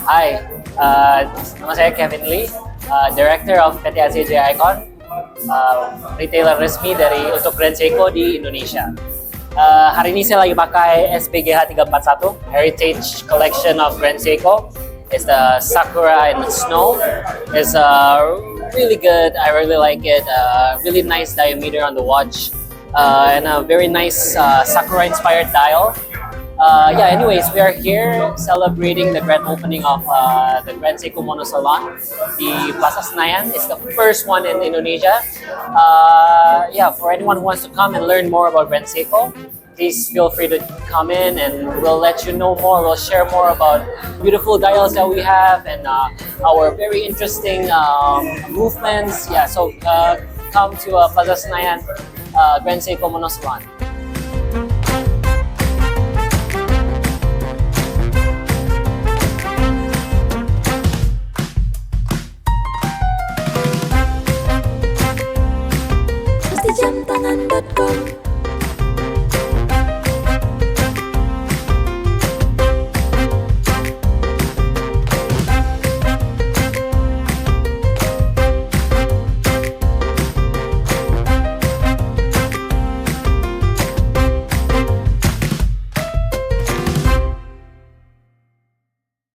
Hai, nama saya Kevin Lie, Director of PT Asia Jaya Ikon, retailer resmi untuk Grand Seiko di Indonesia. Hari ini saya lagi pakai SPGH 341 Heritage Collection of Grand Seiko. It's the Sakura and the Snow. It's really good. I really like it. Really nice diameter on the watch, and a very nice Sakura-inspired dial. Anyways, we are here celebrating the grand opening of the Grand Seiko Mono Salon, the Plaza Senayan. It's the first one in Indonesia. For anyone who wants to come and learn more about Grand Seiko, please feel free to come in and we'll let you know more. We'll share more about beautiful dials that we have and our very interesting movements. So come to Plaza Senayan, Grand Seiko Mono Salon. Jamtangan.com